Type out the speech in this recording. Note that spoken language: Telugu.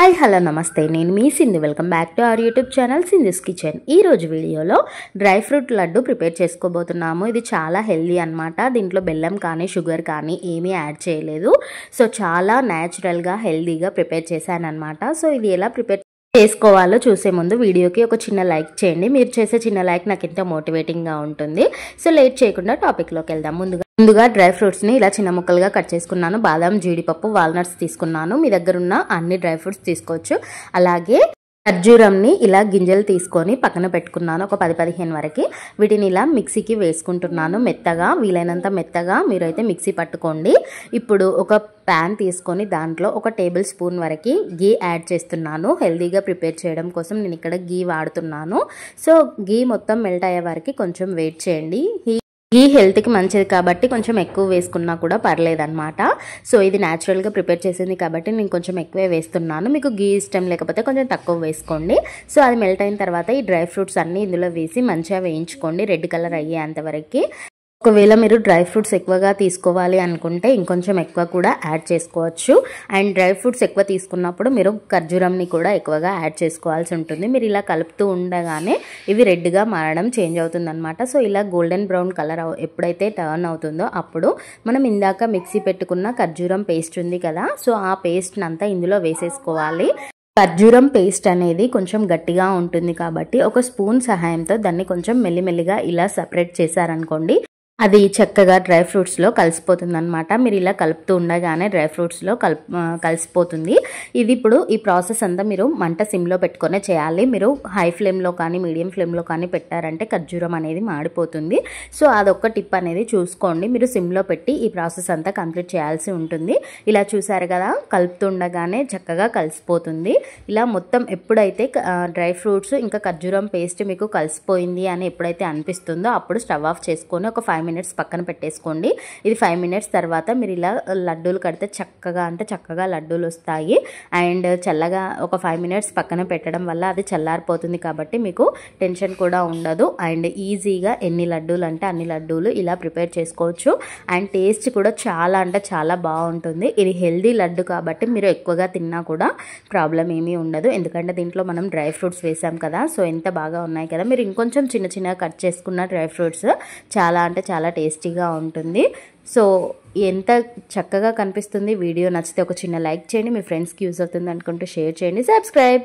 హాయ్ హలో నమస్తే నేను మీ Sindhu welcome back to our YouTube channel Sindhu's kitchen. ఈ రోజు వీడియోలో డ్రై ఫ్రూట్ లడ్డు ప్రిపేర్ చేసుకోబోతున్నాము। ఇది చాలా హెల్దీ అన్నమాట। దీంట్లో బెల్లం కానీ షుగర్ కానీ ఏమీ యాడ్ చేయలేదు। సో చాలా న్యాచురల్గా హెల్దీగా ప్రిపేర్ చేశాను అన్నమాట। సో ఇది ఎలా ప్రిపేర్ చేసుకోవాలో చూసే ముందు వీడియోకి ఒక చిన్న లైక్ చేయండి। మీరు చేసే చిన్న లైక్ నాకు ఎంతో మోటివేటింగ్గా ఉంటుంది। సో లేట్ చేయకుండా టాపిక్లోకి వెళ్దాం। ముందుగా డ్రై ఫ్రూట్స్ని ఇలా చిన్న ముక్కలుగా కట్ చేసుకున్నాను। బాదం, జీడిపప్పు, వాల్నట్స్ తీసుకున్నాను। మీ దగ్గర ఉన్న అన్ని డ్రై ఫ్రూట్స్ తీసుకోవచ్చు। అలాగే ఖర్జూరంని ఇలా గింజలు తీసుకొని పక్కన పెట్టుకున్నాను, ఒక 10-15 వరకు। వీటిని ఇలా మిక్సీకి వేసుకుంటున్నాను మెత్తగా, వీలైనంత మెత్తగా మీరైతే మిక్సీ పట్టుకోండి। ఇప్పుడు ఒక ప్యాన్ తీసుకొని దాంట్లో ఒక టేబుల్ స్పూన్ వరకు గీ యాడ్ చేస్తున్నాను। హెల్దీగా ప్రిపేర్ చేయడం కోసం నేను ఇక్కడ గీ వాడుతున్నాను। సో గీ మొత్తం మెల్ట్ అయ్యే వరకు కొంచెం వెయిట్ చేయండి। గీ హెల్త్కి మంచిది కాబట్టి కొంచెం ఎక్కువ వేసుకున్నా కూడా పర్లేదన్నమాట। సో ఇది న్యాచురల్గా ప్రిపేర్ చేసింది కాబట్టి నేను కొంచెం ఎక్కువే వేస్తున్నాను। మీకు గీ ఇష్టం లేకపోతే కొంచెం తక్కువ వేసుకోండి। సో అది మెల్ట్ అయిన తర్వాత ఈ డ్రై ఫ్రూట్స్ అన్నీ ఇందులో వేసి మంచిగా వేయించుకోండి, రెడ్ కలర్ అయ్యేంత వరకు। ఒకవేళ మీరు డ్రై ఫ్రూట్స్ ఎక్కువగా తీసుకోవాలి అనుకుంటే ఇంకొంచెం ఎక్కువ కూడా యాడ్ చేసుకోవచ్చు। అండ్ డ్రై ఫ్రూట్స్ ఎక్కువ తీసుకున్నప్పుడు మీరు ఖర్జూరంని కూడా ఎక్కువగా యాడ్ చేసుకోవాల్సి ఉంటుంది। మీరు ఇలా కలుపుతూ ఉండగానే ఇవి రెడ్గా మారడం చేంజ్ అవుతుంది అనమాట। సో ఇలా గోల్డెన్ బ్రౌన్ కలర్ ఎప్పుడైతే టర్న్ అవుతుందో అప్పుడు మనం ఇందాక మిక్సీ పెట్టుకున్న ఖర్జూరం పేస్ట్ ఉంది కదా, సో ఆ పేస్ట్ని అంతా ఇందులో వేసేసుకోవాలి। ఖర్జూరం పేస్ట్ అనేది కొంచెం గట్టిగా ఉంటుంది కాబట్టి ఒక స్పూన్ సహాయంతో దాన్ని కొంచెం మెల్లిమెల్లిగా ఇలా సపరేట్ చేశారనుకోండి, అది చక్కగా డ్రై ఫ్రూట్స్లో కలిసిపోతుంది అనమాట। మీరు ఇలా కలుపుతూ ఉండగానే డ్రై ఫ్రూట్స్లో కలిసిపోతుంది ఇది। ఇప్పుడు ఈ ప్రాసెస్ అంతా మీరు మంట సిమ్లో పెట్టుకొనే చేయాలి। మీరు హై ఫ్లేమ్లో కానీ మీడియం ఫ్లేమ్లో కానీ పెట్టారంటే ఖర్జూరం అనేది మాడిపోతుంది। సో అదొక టిప్ అనేది చూసుకోండి, మీరు సిమ్లో పెట్టి ఈ ప్రాసెస్ అంతా కంప్లీట్ చేయాల్సి ఉంటుంది। ఇలా చూసారు కదా, కలుపుతుండగానే చక్కగా కలిసిపోతుంది। ఇలా మొత్తం ఎప్పుడైతే డ్రై ఫ్రూట్స్ ఇంకా ఖర్జూరం పేస్ట్ మీకు కలిసిపోయింది అని ఎప్పుడైతే అనిపిస్తుందో అప్పుడు స్టవ్ ఆఫ్ చేసుకొని ఒక 5 మినిట్స్ పక్కన పెట్టేసుకోండి। ఇది 5 మినిట్స్ తర్వాత మీరు ఇలా లడ్డూలు కడితే చక్కగా లడ్డూలు వస్తాయి। అండ్ చల్లగా ఒక 5 మినిట్స్ పక్కన పెట్టడం వల్ల అది చల్లారిపోతుంది కాబట్టి మీకు టెన్షన్ కూడా ఉండదు। అండ్ ఈజీగా ఎన్ని లడ్డూలు అంటే అన్ని లడ్డూలు ఇలా ప్రిపేర్ చేసుకోవచ్చు। అండ్ టేస్ట్ కూడా చాలా అంటే చాలా బాగుంటుంది। ఇది హెల్దీ లడ్డు కాబట్టి మీరు ఎక్కువగా తిన్నా కూడా ప్రాబ్లం ఏమీ ఉండదు, ఎందుకంటే దీంట్లో మనం డ్రై ఫ్రూట్స్ వేసాం కదా। సో ఎంత బాగా ఉన్నాయి కదా, మీరు ఇంకొంచెం చిన్నగా కట్ చేసుకున్న డ్రై ఫ్రూట్స్ చాలా అంటే చాలా టేస్టీగా ఉంటుంది। సో ఎంత చక్కగా కనిపిస్తుంది। వీడియో నచ్చితే ఒక చిన్న లైక్ చేయండి, మీ ఫ్రెండ్స్కి యూజ్ అవుతుంది అనుకుంటూ షేర్ చేయండి, సబ్స్క్రైబ్।